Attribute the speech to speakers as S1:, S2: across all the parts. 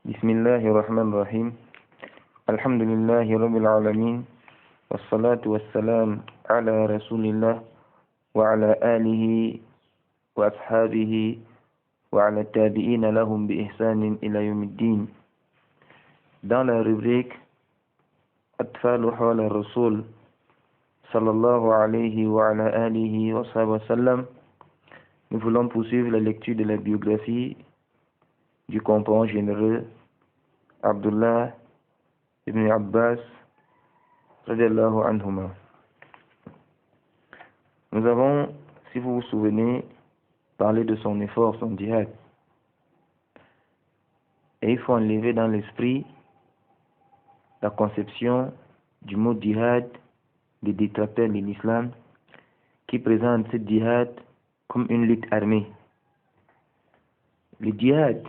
S1: بسم الله الرحمن الرحيم الحمد لله رب العالمين والصلاة والسلام على رسول الله وعلى آله وأصحابه وعلى التابعين لهم بإحسان إلى يوم الدين. Dans la rubrique أطفال حول الرسول صلى الله عليه وعلى آله وصحبه وسلم, nous voulons poursuivre la lecture de la biographie du compagnon généreux Abdullah ibn Abbas radiallahu anhuma. Nous avons, si vous vous souvenez, parlé de son effort, son djihad. Et il faut enlever dans l'esprit la conception du mot djihad des détracteurs de l'islam qui présentent ce djihad comme une lutte armée. Le djihad,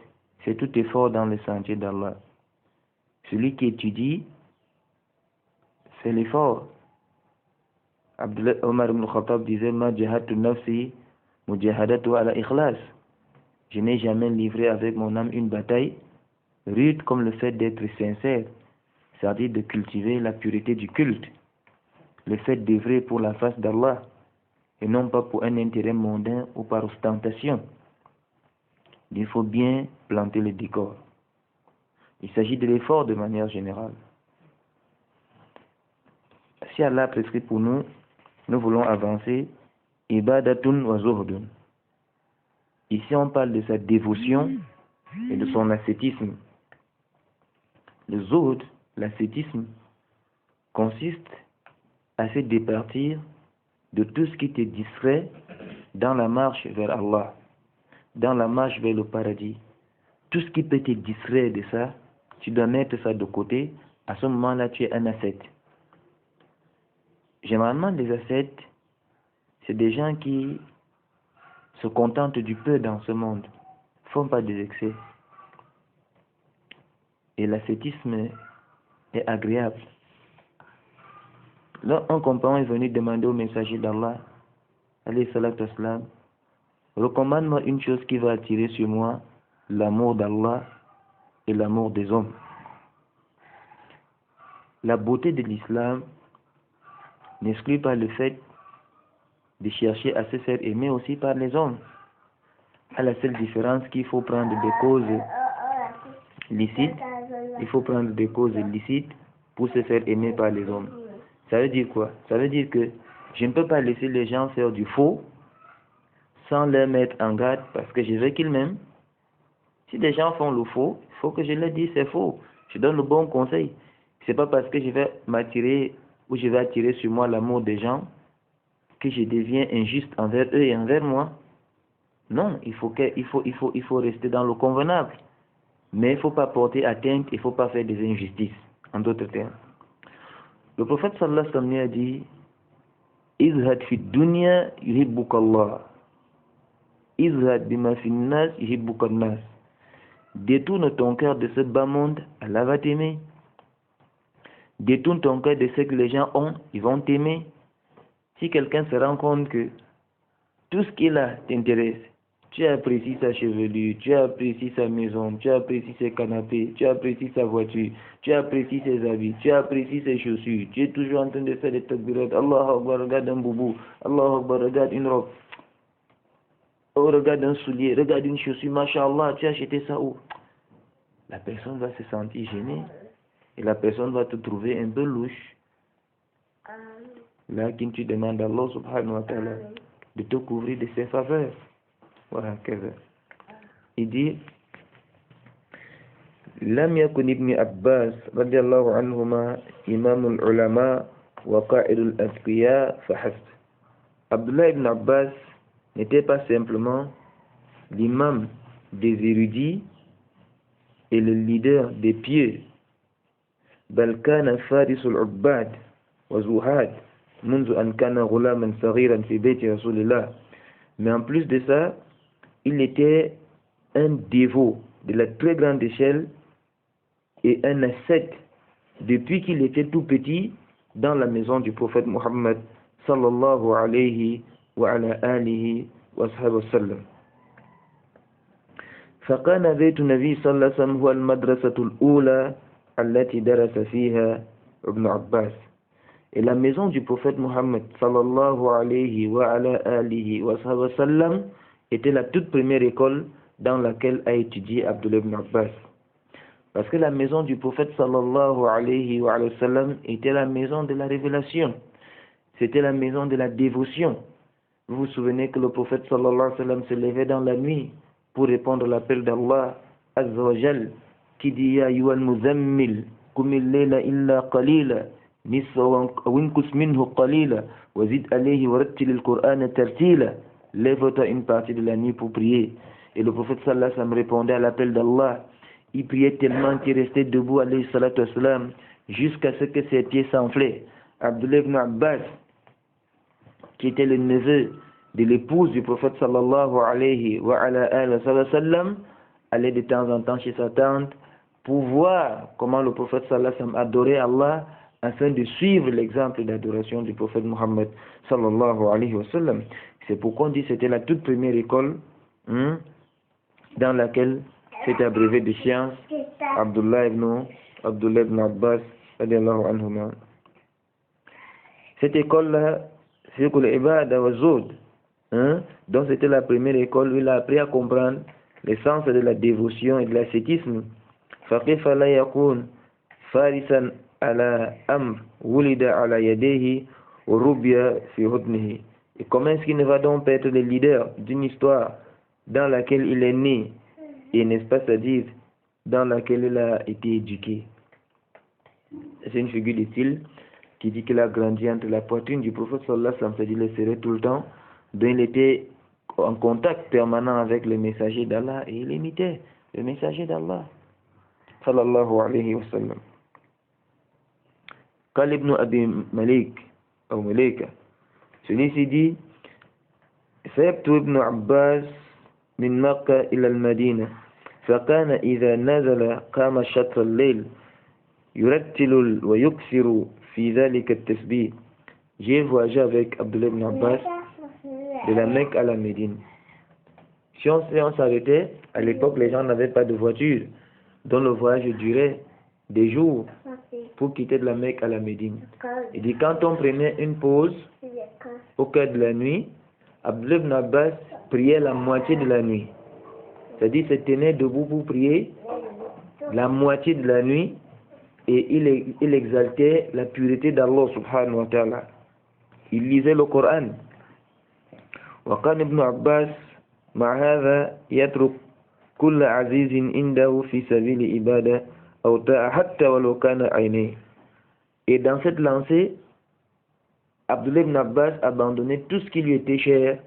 S1: c'est tout effort dans le sentier d'Allah. Celui qui étudie, c'est l'effort. Abdullah Omar ibn Khattab disait Ma jahadtu nafsi mujahadatu ala ikhlas. Je n'ai jamais livré avec mon âme une bataille rude comme le fait d'être sincère, c'est-à-dire de cultiver la pureté du culte, le fait d'œuvrer pour la face d'Allah et non pas pour un intérêt mondain ou par ostentation. Il faut bien planter le décor. Il s'agit de l'effort de manière générale. Si Allah a prescrit pour nous, nous voulons avancer. Ibadatun wa zuhdun. Ici, on parle de sa dévotion et de son ascétisme. Le zuhd, l'ascétisme, consiste à se départir de tout ce qui te distrait dans la marche vers Allah, dans la marche vers le paradis. Tout ce qui peut te distraire de ça, tu dois mettre ça de côté. À ce moment-là, tu es un ascète. Généralement, les ascètes, c'est des gens qui se contentent du peu dans ce monde, ne font pas des excès. Et l'ascétisme est agréable. Là, un compagnon est venu demander au messager d'Allah, alayhi salatu wassalam, recommande-moi une chose qui va attirer sur moi l'amour d'Allah et l'amour des hommes. La beauté de l'islam n'exclut pas le fait de chercher à se faire aimer aussi par les hommes. À la seule différence qu'il faut prendre des causes licites, pour se faire aimer par les hommes. Ça veut dire quoi? Ça veut dire que je ne peux pas laisser les gens faire du faux sans les mettre en garde parce que je veux qu'ils m'aiment. Si des gens font le faux, il faut que je leur dise c'est faux. Je donne le bon conseil. C'est pas parce que je vais m'attirer ou je vais attirer sur moi l'amour des gens que je deviens injuste envers eux et envers moi. Non, il faut rester dans le convenable. Mais il ne faut pas porter atteinte, il ne faut pas faire des injustices. En d'autres termes. Le prophète sallallahu alayhi wa sallam a dit Izhad fi dunya yuhibbuka Allah. Izhad bima fi nas yuhibbuka nas. Détourne ton cœur de ce bas monde, Allah va t'aimer. Détourne ton cœur de ce que les gens ont, ils vont t'aimer. Si quelqu'un se rend compte que tout ce qu'il a t'intéresse, tu apprécies sa chevelure, tu apprécies sa maison, tu apprécies ses canapés, tu apprécies sa voiture, tu apprécies ses habits, tu apprécies ses chaussures, tu es toujours en train de faire des takbirat, Allah Akbar, regarde un boubou, Allah Akbar, regarde une robe, oh regarde un soulier, regarde une chaussure, Masha'Allah, tu as acheté ça où? La personne va se sentir gênée et la personne va te trouver un peu louche. Là, quand tu demandes à Allah subhanahu wa ta'ala de te couvrir de ses faveurs. Voilà, il dit لم يكن ابن عباس رضي الله عنهما إمام العلماء وقائد الأذكياء فحسب. Abdullah ibn Abbas n'était pas simplement l'imam des érudits et le leader des pieux. بل كان فارس العباد وزهاد منذ أن كان غلاما صغيرا في بيت رسول الله. Mais en plus de ça, il était un dévot de la très grande échelle et un ascète depuis qu'il était tout petit dans la maison du prophète Muhammad sallallahu alayhi wa ala alihi wa sallam. فكان بيت النبي صلى الله عليه وسلم هو المدرسة الأولى التي درس فيها ابن عباس. Et la maison du prophète Mohammed sallallahu alayhi wa ala alihi wa sallam était la toute première école dans laquelle a étudié Abdullah ibn Abbas. Parce que la maison du prophète sallallahu alayhi wa sallam était la maison de la révélation. C'était la maison de la dévotion. Vous vous souvenez que le prophète sallallahu alayhi wa sallam se levait dans la nuit pour répondre à l'appel d'Allah azza wa jal qui dit ya ayyuhal muzammil qumil layla illa qalila nisfa winkus minhu qalila wa zid alayhi wa rattilil qur'ana tartila. Lève-toi une partie de la nuit pour prier. Et le prophète sallallahu alayhi wa sallam répondait à l'appel d'Allah. Il priait tellement qu'il restait debout alayhi salatu wa sallam jusqu'à ce que ses pieds s'enflaient. Abdullah ibn Abbas, qui était le neveu de l'épouse du prophète sallallahu alayhi wa sallam, allait de temps en temps chez sa tante pour voir comment le prophète sallallahu alayhi wa sallam adorait Allah afin de suivre l'exemple d'adoration du prophète Muhammad sallallahu alayhi wa sallam. C'est pourquoi on dit que c'était la toute première école dans laquelle s'est abrévé de sciences Abdullah ibn Abbas radiallahu anhuma. Cette école-là, c'est que l'ibada wa zoud. Donc c'était la première école où il a appris à comprendre l'essence de la dévotion et de l'ascétisme. فَكَيْفَ لَا يَكُونُ فَارِسًا عَلَى أَمْرٍ وُلِدَ عَلَى يَدَيْهِ وَرُبِّيَ فِي حُضْنِهِ. Et comment est-ce qu'il ne va donc pas être le leader d'une histoire dans laquelle il est né et, n'est-ce pas, c'est-à-dire dans laquelle il a été éduqué? C'est une figure de style qui dit qu'il a grandi entre la poitrine du prophète sallallahu alayhi wa sallam, c'est-à-dire il le serrait tout le temps, dont il était en contact permanent avec le messager d'Allah et il imitait le messager d'Allah sallallahu alayhi wa sallam. Qal ibn Abi Malik ou Malika, celui-ci dit سيبت ابن عباس من مكة إلى المدينة فكان إذا نزل قام شطر الليل يرتل ويكثر في ذلك التسبيح. J'ai voyagé avec Abdullah ibn Abbas de la Mecque à la Médine. Si on s'arrêtait, à l'époque les gens n'avaient pas de voiture, donc le voyage durait des jours pour quitter de la Mecque à la Médine. Il dit quand on prenait une pause au cœur de la nuit, Abdullah ibn Abbas priait la moitié de la nuit. C'est-à-dire se tenait debout pour prier la moitié de la nuit et il exaltait la pureté d'Allah subhanahu wa ta'ala. Il lisait le Coran. وكان ابن عباس مع هذا يترك كل عزيز عنده في سبيل إبادة أو طاعة حتى ولو كان عينيه. Et dans cette lancée, Abdullah ibn Abbas abandonnait tout ce qui lui était cher.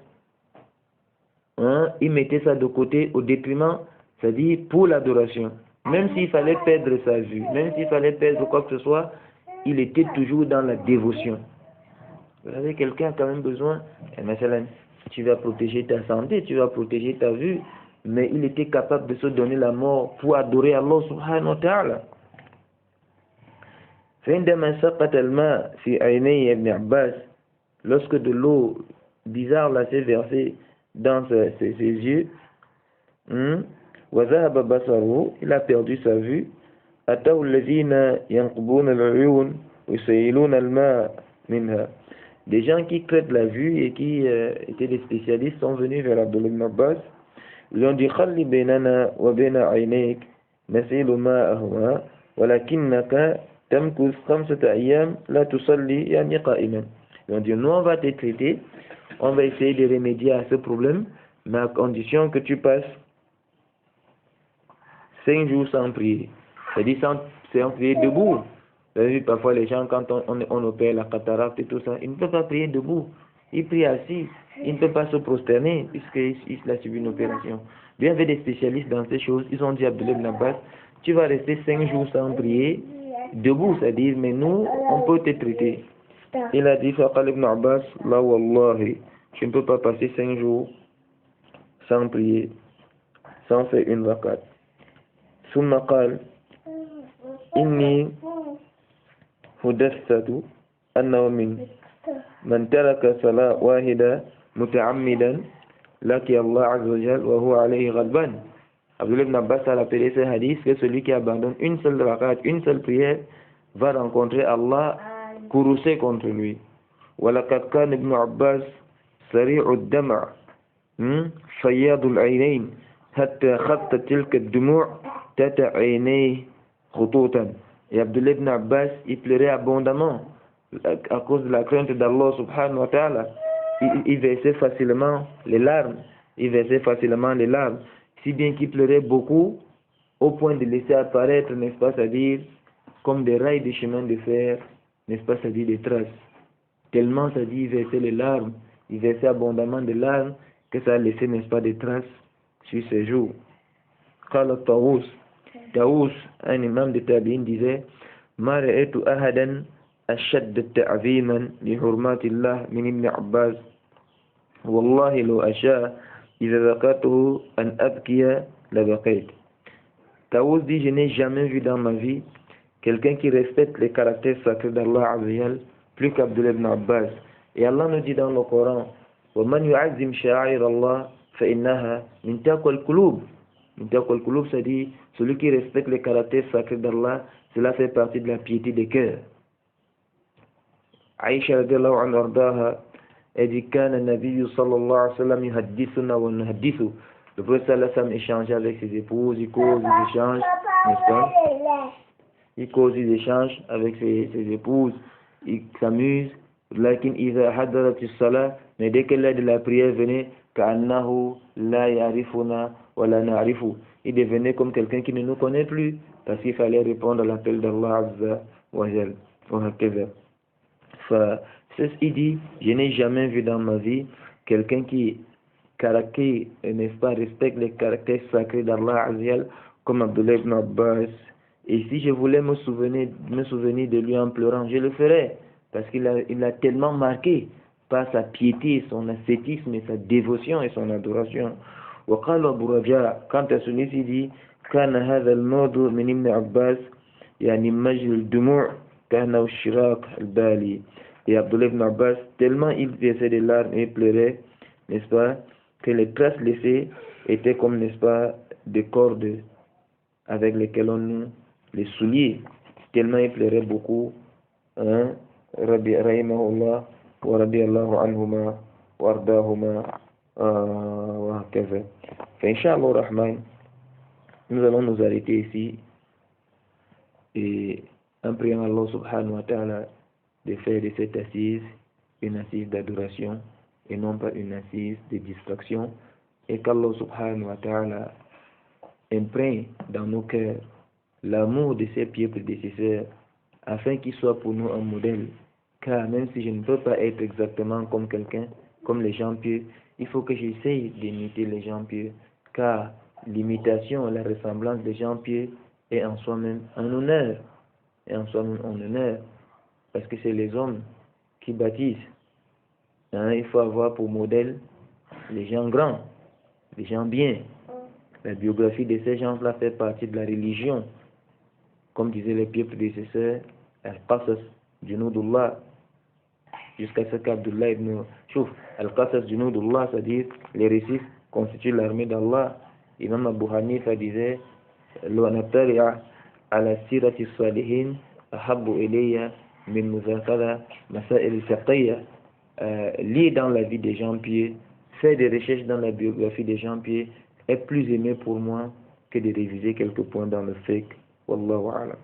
S1: Il mettait ça de côté au détriment, c'est-à-dire pour l'adoration. Même s'il fallait perdre sa vue, même s'il fallait perdre quoi que ce soit, il était toujours dans la dévotion. Vous savez, quelqu'un a quand même besoin, tu vas protéger ta santé, tu vas protéger ta vue, mais il était capable de se donner la mort pour adorer Allah subhanahu wa ta'ala. فعندما سقط الماء في عيني ابن عباس, lorsque de l'eau bizarre là s'est versée dans ses yeux, وذهب بصره, il a perdu sa vue, أتوا الذين ينقبون العيون ويسيلون الماء منها. Des gens qui traitent la vue et qui étaient des spécialistes sont venus vers Abdullah ibn Abbas. Ils ont dit خلي بيننا وبين عينيك نسيل ماءهما ولكنك تمكث 5 أيام لا تصلي يعني قائما. Ils ont dit nous on va te traiter, on va essayer de remédier à ce problème, mais à condition que tu passes 5 jours sans prier. C'est-à-dire sans prier debout. Vous avez vu parfois les gens quand on opère la cataracte et tout ça, ils ne peuvent pas prier debout. Ils prient assis. Ils ne peuvent pas se prosterner puisqu'il a subi une opération. Il y avait des spécialistes dans ces choses. Ils ont dit à Abdullah ibn Abbas, tu vas rester 5 jours sans prier debout, c'est-à-dire, mais nous, on peut te traiter. Il a dit, Faqal ibn Abbas, la wallahi, je ne peux pas passer 5 jours sans prier, sans faire une rakat. Summa qal, inni hudathatu annahu min man taraka salat wahida muta'ammidan laki Allah azza wa jal wa huwa alayhi ghadban. Abdullah ibn Abbas a appelé ce hadith que celui qui abandonne une seule rakat, une seule prière, va rencontrer Allah courroucé contre lui. وَلَقَدْ كَانَ ابن عباس سريع الدمع فياض العينين حتى خط تلك الدموع تحت عينيه خطوطا. Et Abdullah ibn Abbas, il pleurait abondamment à cause de la crainte d'Allah subhanahu wa ta'ala. Il versait facilement les larmes. Si bien qu'il pleurait beaucoup, au point de laisser apparaître, n'est-ce pas, c'est-à-dire comme des rails de chemin de fer, n'est-ce pas, c'est-à-dire des traces. Tellement, c'est-à-dire, il versait les larmes, il versait abondamment de larmes, que ça a laissé, n'est-ce pas, des traces sur ses joues. قال Taous, un imam de Tabi'in, disait ما رأيت أحدا أشد تعظيما لحرمات الله من ابن عباس والله لو أشاء إذا ذكرته أن أبكي لبكيت. Taous dit, je n'ai jamais vu dans ma vie quelqu'un qui respecte les caractères sacrés d'Allah Azzawajal plus qu'Abdullah ibn Abbas. Et Allah nous dit dans le Coran وَمَنْ يُعَزِّمْ شَعَائِرَ اللَّهِ فَإِنَّهَا مِنْ تَقْوَى الْقُلُوبِ. C'est-à-dire celui qui respecte les caractères sacrés d'Allah, cela fait partie de la piété des cœurs. Aïcha radiallahu anha ardaha, elle dit كان النبي صلى الله عليه وسلم يحدثنا ونحدث. Le prophète sallallahu alayhi wa sallam échangeait avec ses épouses, il cause, il échange, n'est-ce pas? Il cause, il échange avec ses épouses, il s'amuse. لكن إذا حضرت الصلاة, mais dès que l'heure de la prière venait, كأنه لا يعرفنا ولا نعرفه. Il devenait comme quelqu'un qui ne nous connaît plus, parce qu'il fallait répondre à l'appel d'Allah Azza wa Jal. Il dit, je n'ai jamais vu dans ma vie quelqu'un qui n'est-ce pas, respecte les caractères sacrés d'Allah Azza comme Abdullah ibn Abbas. Et si je voulais me souvenir de lui en pleurant, je le ferais, parce qu'il a tellement marqué par sa piété, son ascétisme et sa dévotion et son adoration. وقال أبو رجاء, quant à celui-ci dit كان هذا الموضوع من ابن عباس يعني مجل الدموع كان الشراق البالي. Et Abdullah ibn Abbas, tellement il versait des larmes et pleurait, n'est-ce pas, que les traces laissées étaient comme, n'est-ce pas, des cordes avec lesquelles on nous les souliers. Tellement il pleurait beaucoup, hein, Rabbi rahimahullah wa radiyallahu anhuma wa ardahuma wa hakaza. Inch'Allah Rahman, nous allons nous arrêter ici et en priant Allah subhanahu wa ta'ala de faire de cette assise une assise d'adoration et non pas une assise de distraction, et qu'Allah subhanahu wa ta'ala imprègne dans nos cœurs l'amour de ses pieds prédécesseurs afin qu'il soit pour nous un modèle. Car même si je ne peux pas être exactement comme quelqu'un, comme les gens pieux, il faut que j'essaye d'imiter les gens pieux, car l'imitation, la ressemblance des gens pieux est en soi-même un honneur, parce que c'est les hommes qui bâtissent. Il faut avoir pour modèle les gens grands, les gens bien. La biographie de ces gens-là fait partie de la religion. Comme disaient les pieux prédécesseurs, Al-Qasas Junudullah, jusqu'à ce qu'Abdullah ibn Chouf, Al-Qasas Junudullah, c'est-à-dire les récits constituent l'armée d'Allah. Imam Abu Hanifa disait L'Uanatari'a ala sirati salihin ahabbu ilayya min muzakara masail al-fiqhiyya. Lire dans la vie des gens pieux, faire des recherches dans la biographie des gens pieux est plus aimé pour moi que de réviser quelques points dans le fiqh. Wallahu a'lam.